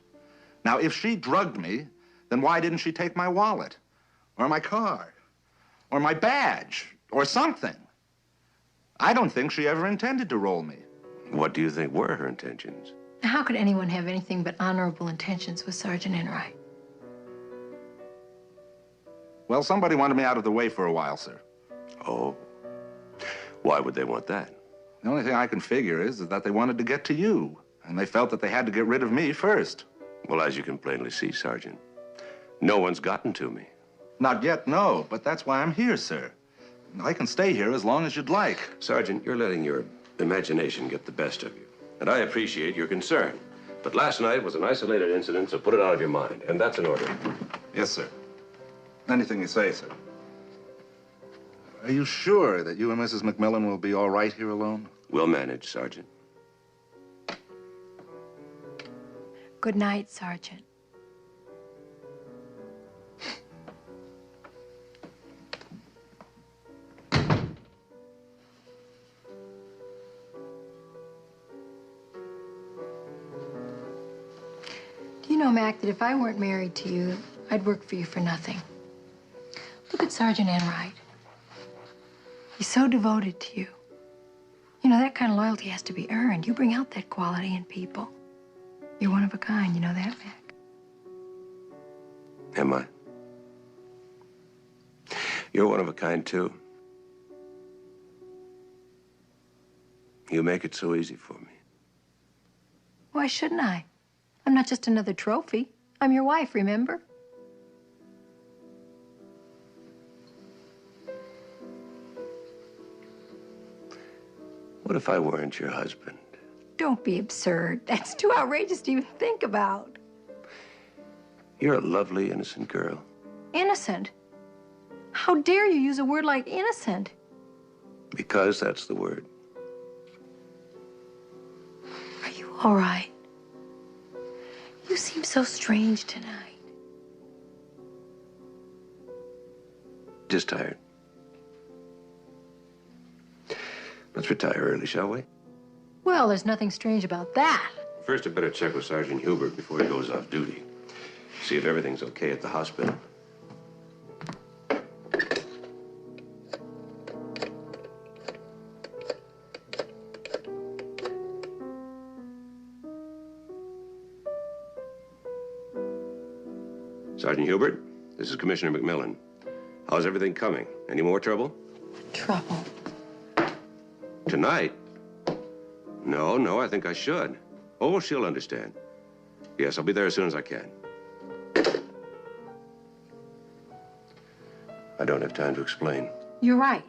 Now, if she drugged me, then why didn't she take my wallet? Or my card? Or my badge? Or something? I don't think she ever intended to roll me. What do you think were her intentions? How could anyone have anything but honorable intentions with Sergeant Enright? Well, somebody wanted me out of the way for a while, sir. Oh? Why would they want that? The only thing I can figure is that they wanted to get to you, and they felt that they had to get rid of me first. Well, as you can plainly see, Sergeant, no one's gotten to me. Not yet, no, but that's why I'm here, sir. I can stay here as long as you'd like. Sergeant, you're letting your imagination get the best of you. And I appreciate your concern. But last night was an isolated incident, so put it out of your mind. And that's an order. Yes, sir. Anything you say, sir. Are you sure that you and Mrs. McMillan will be all right here alone? We'll manage, Sergeant. Good night, Sergeant. Do you know, Mac, that if I weren't married to you, I'd work for you for nothing? Look at Sergeant Enright. He's so devoted to you. You know, that kind of loyalty has to be earned. You bring out that quality in people. You're one of a kind, you know that, Mac? Am I? You're one of a kind, too. You make it so easy for me. Why shouldn't I? I'm not just another trophy. I'm your wife, remember? What if I weren't your husband? Don't be absurd. That's too outrageous to even think about. You're a lovely, innocent girl. Innocent? How dare you use a word like innocent? Because that's the word. Are you all right? You seem so strange tonight. Just tired. Let's retire early, shall we? Well, there's nothing strange about that. First, I better check with Sergeant Hubert before he goes off duty. See if everything's okay at the hospital. Sergeant Hubert, this is Commissioner McMillan. How's everything coming? Any more trouble? Trouble? Tonight? No, I think I should. Oh, she'll understand. Yes, I'll be there as soon as I can. I don't have time to explain. You're right.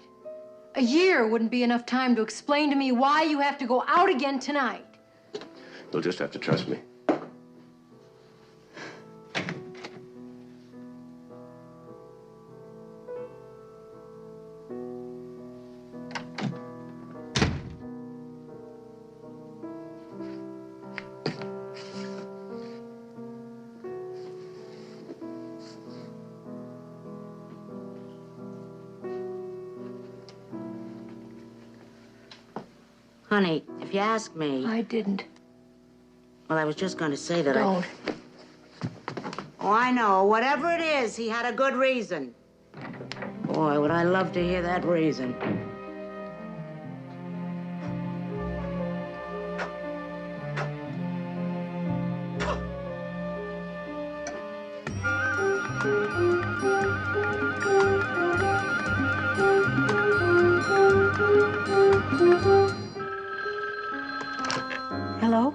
A year wouldn't be enough time to explain to me why you have to go out again tonight. You'll just have to trust me. Honey, if you ask me... I didn't. Well, I was just going to say that Don't. Oh, I know. Whatever it is, he had a good reason. Boy, would I love to hear that reason. Hello?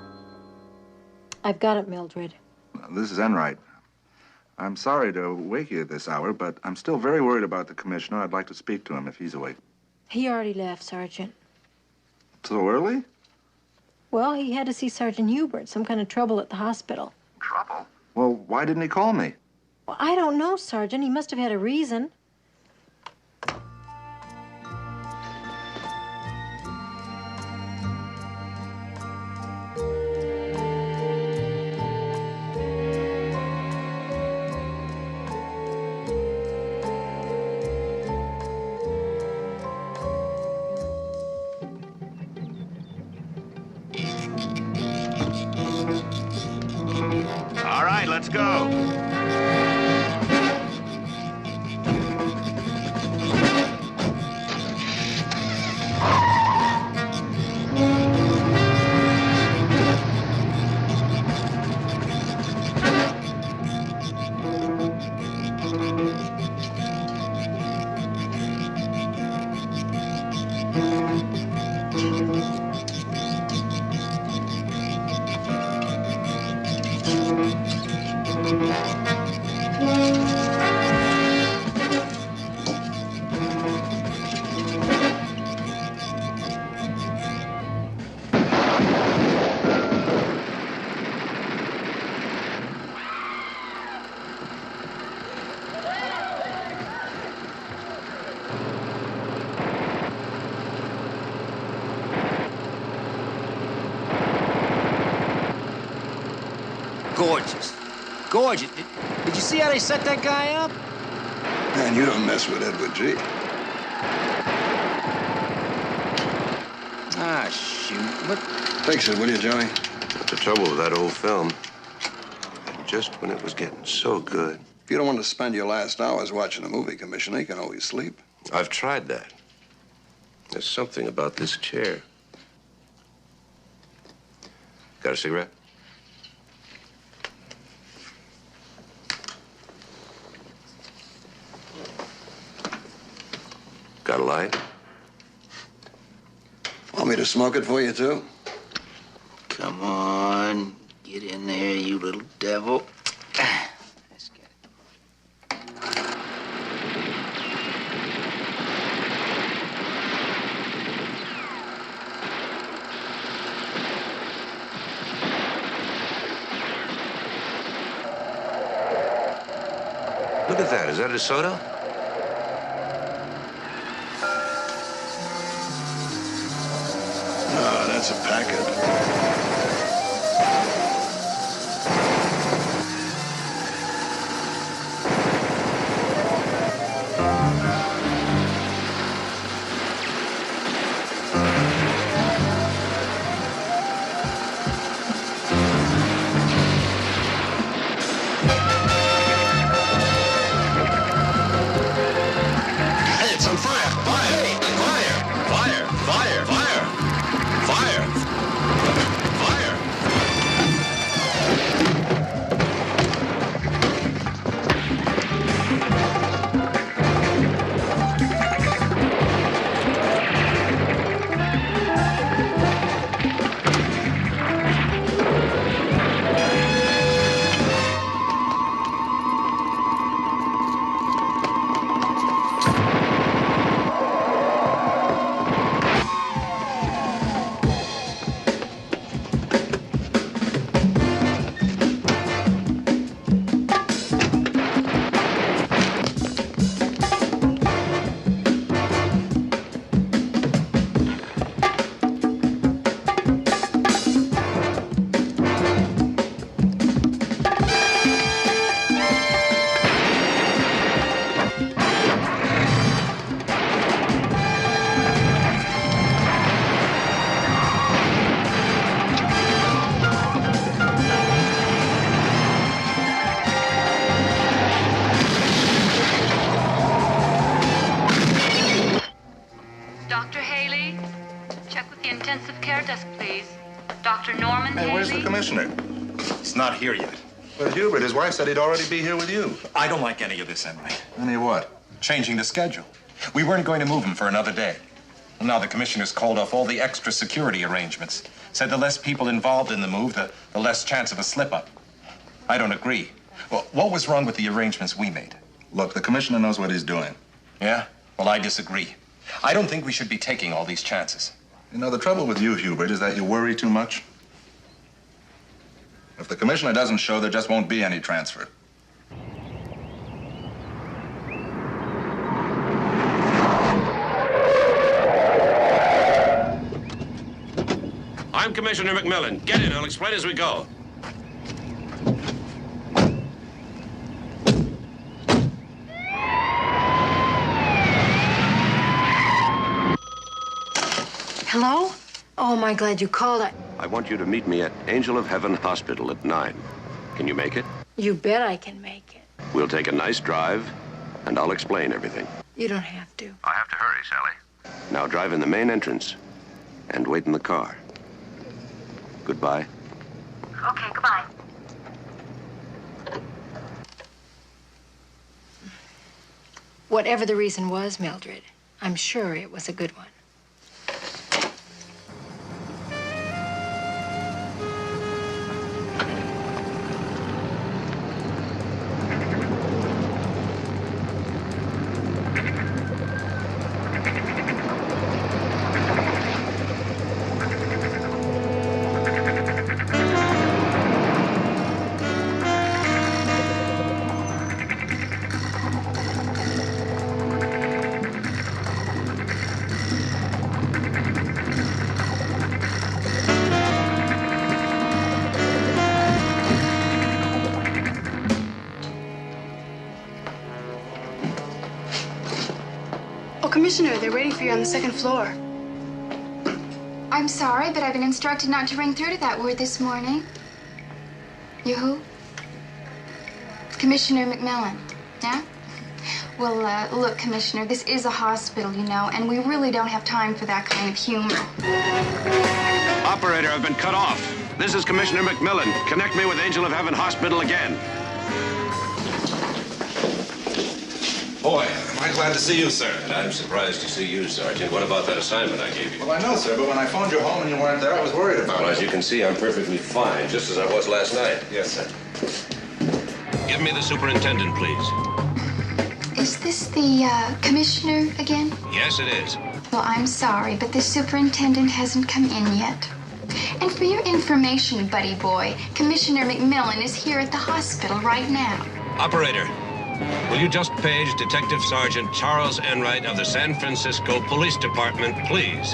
I've got it, Mildred. This is Enright. I'm sorry to wake you at this hour, but I'm still very worried about the commissioner. I'd like to speak to him if he's awake. He already left, Sergeant. So early? Well, he had to see Sergeant Hubert. Some kind of trouble at the hospital. Trouble? Well, why didn't he call me? Well, I don't know, Sergeant. He must have had a reason. All right, let's go. Gorgeous. Gorgeous. Did you see how they set that guy up? Man, you don't mess with Edward G. Ah, shoot. What? Fix it, will you, Joey? That's the trouble with that old film. Just when it was getting so good. If you don't want to spend your last hours watching a movie, Commissioner, you can always sleep. I've tried that. There's something about this chair. Got a cigarette? Got a light? Want me to smoke it for you, too? Come on. Get in there, you little devil. Let's get it. Look at that. Is that a soda? No, that's a packet. Hey, it's on fire! Fire! Fire! Fire! Fire! Fire! Fire! Fire! Dr. Haley, check with the intensive care desk, please. Dr. Norman Hey, Haley. where's the commissioner? He's not here yet. But Hubert, his wife said he'd already be here with you. I don't like any of this, Henry. Any what? Changing the schedule. We weren't going to move him for another day. Well, now the commissioner's called off all the extra security arrangements. Said the less people involved in the move, the less chance of a slip-up. I don't agree. Well, what was wrong with the arrangements we made? Look, the commissioner knows what he's doing. Yeah? Well, I disagree. I don't think we should be taking all these chances. You know, the trouble with you, Hubert, is that you worry too much. If the commissioner doesn't show, there just won't be any transfer. I'm Commissioner McMillan. Get in. I'll explain as we go. Hello? Oh, am I glad you called. I want you to meet me at Angel of Heaven Hospital at 9. Can you make it? You bet I can make it. We'll take a nice drive, and I'll explain everything. You don't have to. I have to hurry, Sally. Now drive in the main entrance and wait in the car. Goodbye. Okay, goodbye. Whatever the reason was, Mildred, I'm sure it was a good one. Commissioner, they're waiting for you on the second floor. I'm sorry, but I've been instructed not to ring through to that word this morning. You who? Commissioner McMillan, yeah? Well, look, Commissioner, this is a hospital, you know, and we really don't have time for that kind of humor. Operator, I've been cut off. This is Commissioner McMillan. Connect me with Angel of Heaven Hospital again. Boy, am I glad to see you, sir. And I'm surprised to see you, Sergeant. What about that assignment I gave you? Well, I know, sir, but when I phoned you home and you weren't there, I was worried about Well, it. as you can see, I'm perfectly fine, just as I was last night. Yes, sir. Give me the superintendent, please. Is this the commissioner again? Yes, it is. Well, I'm sorry, but the superintendent hasn't come in yet. And for your information, buddy boy, Commissioner McMillan is here at the hospital right now. Operator, will you just page Detective Sergeant Charles Enright of the San Francisco Police Department, please?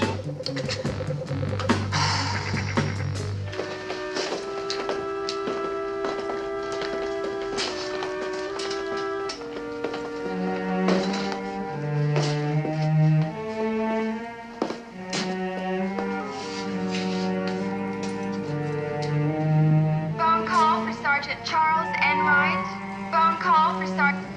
Phone call for Sergeant Charles Enright. Phone call for Sergeant...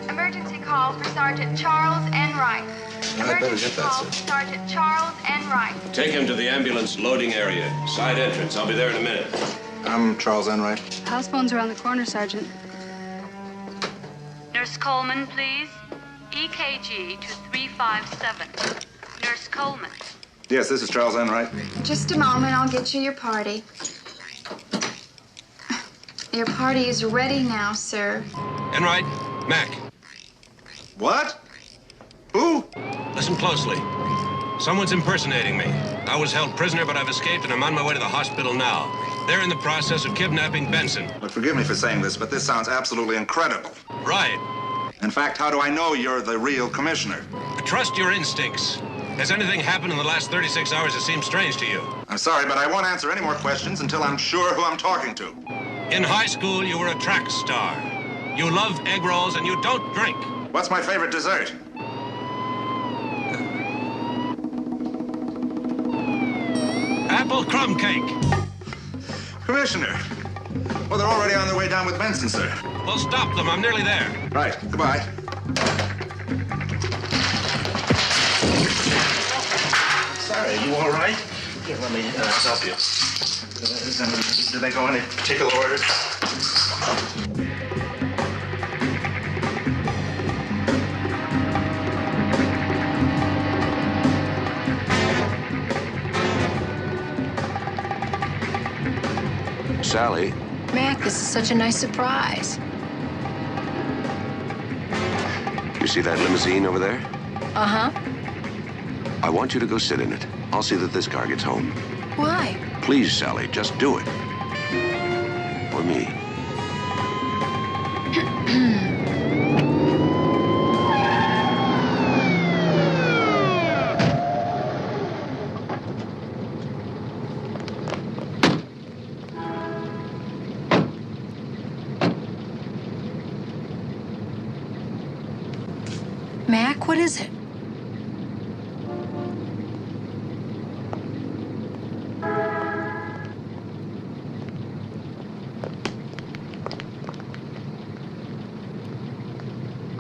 Emergency call for Sergeant Charles Enright. I'd better get that, Call sir. for Sergeant Charles Enright. Take him to the ambulance loading area. Side entrance. I'll be there in a minute. I'm Charles Enright. House phone's around the corner, Sergeant. Nurse Coleman, please. EKG to 357. Nurse Coleman. Yes, this is Charles Enright. Just a moment, I'll get you your party. Your party is ready now, sir. Enright, Mac. What? Who? Listen closely. Someone's impersonating me. I was held prisoner, but I've escaped, and I'm on my way to the hospital now. They're in the process of kidnapping Benson. Look, forgive me for saying this, but this sounds absolutely incredible. Right. In fact, how do I know you're the real commissioner? Trust your instincts. Has anything happened in the last 36 hours that seems strange to you? I'm sorry, but I won't answer any more questions until I'm sure who I'm talking to. In high school, you were a track star. You love egg rolls, and you don't drink. What's my favorite dessert? Apple crumb cake. Commissioner. Well, they're already on their way down with Benson, sir. Well, stop them. I'm nearly there. Right. Goodbye. Sorry, you all right? Here, let me help you. Do they go in any particular order? Sally. Mac, this is such a nice surprise. You see that limousine over there? Uh-huh. I want you to go sit in it. I'll see that this car gets home. Why? Please, Sally, just do it. For me. Mac, what is it?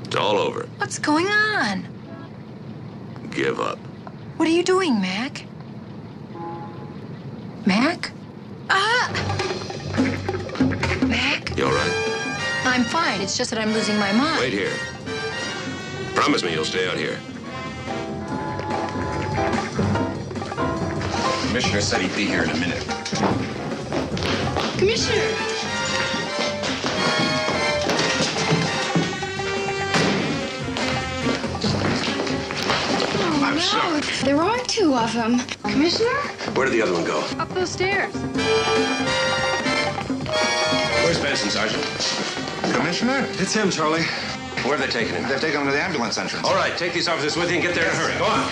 It's all over. What's going on? Give up. What are you doing, Mac? Mac? Ah! Mac? You all right? I'm fine. It's just that I'm losing my mind. Wait here. Promise me you'll stay out here. The commissioner said he'd be here in a minute. Commissioner! I'm sorry. There are two of them. Commissioner? Where did the other one go? Up those stairs. Where's Benson, Sergeant? Commissioner? It's him, Charlie. Where have they taken him? They've taken him to the ambulance entrance. All right, take these officers with you and get there in a hurry. Go on.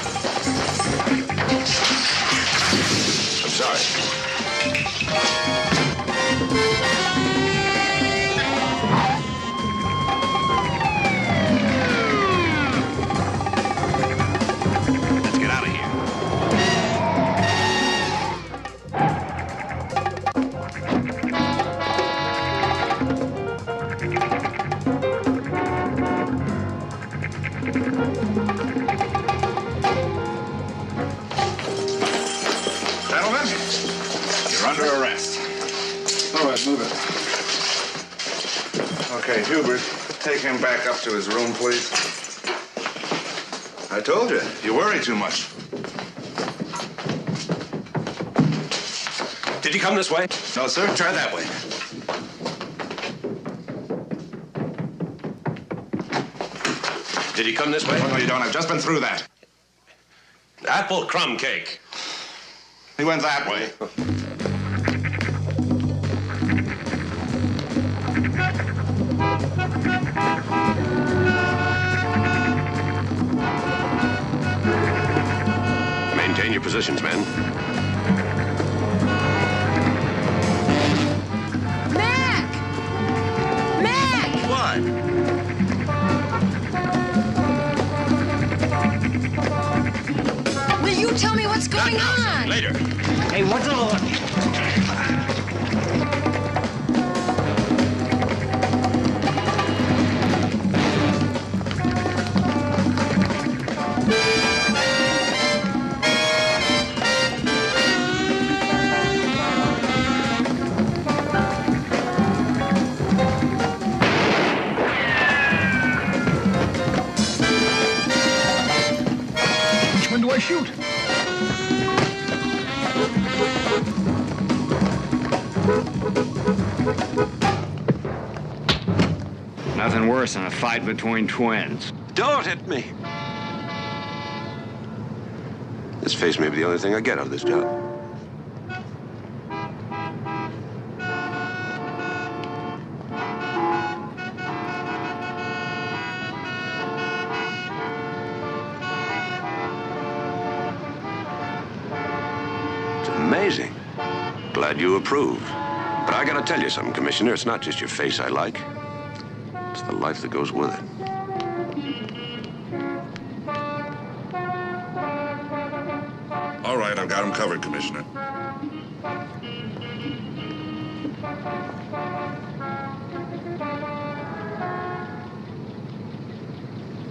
I'm sorry. Okay, Hubert, take him back up to his room, please. I told you, you worry too much. Did you come this way? No, sir. Try that way. Did he come this way? Oh, no, you don't. I've just been through that. Apple crumb cake. He went that way. Maintain your positions, men. Mac! Mac! What? Will you tell me what's going on? Later. Hey, what's all... Which one do I shoot? Nothing worse than a fight between twins. Don't hit me. This face may be the only thing I get out of this job. It's amazing. Glad you approve. But I gotta tell you something, Commissioner. It's not just your face I like. It's the life that goes with it. All right, I've got him covered, Commissioner.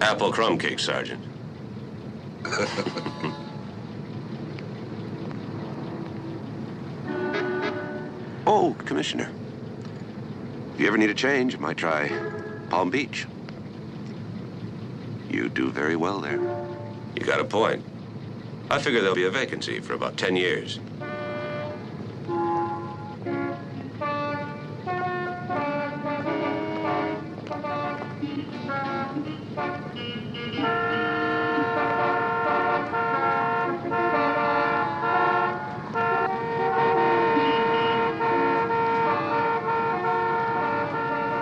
Apple crumb cake, Sergeant. Oh, Commissioner. If you ever need a change, you might try Palm Beach. You do very well there. You got a point. I figure there'll be a vacancy for about 10 years.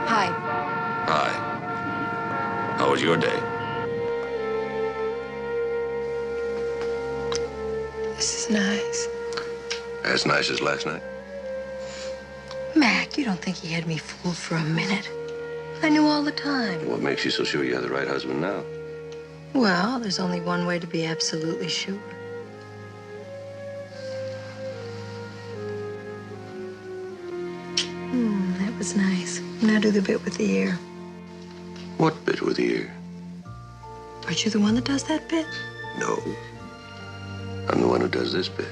Hi. Hi. How was your day? This is nice. As nice as last night? Mac, you don't think he had me fooled for a minute? I knew all the time. What makes you so sure you have the right husband now? Well, there's only one way to be absolutely sure. That was nice. Now do the bit with the ear. What bit with the ear? Aren't you the one that does that bit? No. I'm the one who does this bit.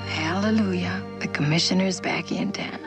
Hallelujah. The commissioner's back in town.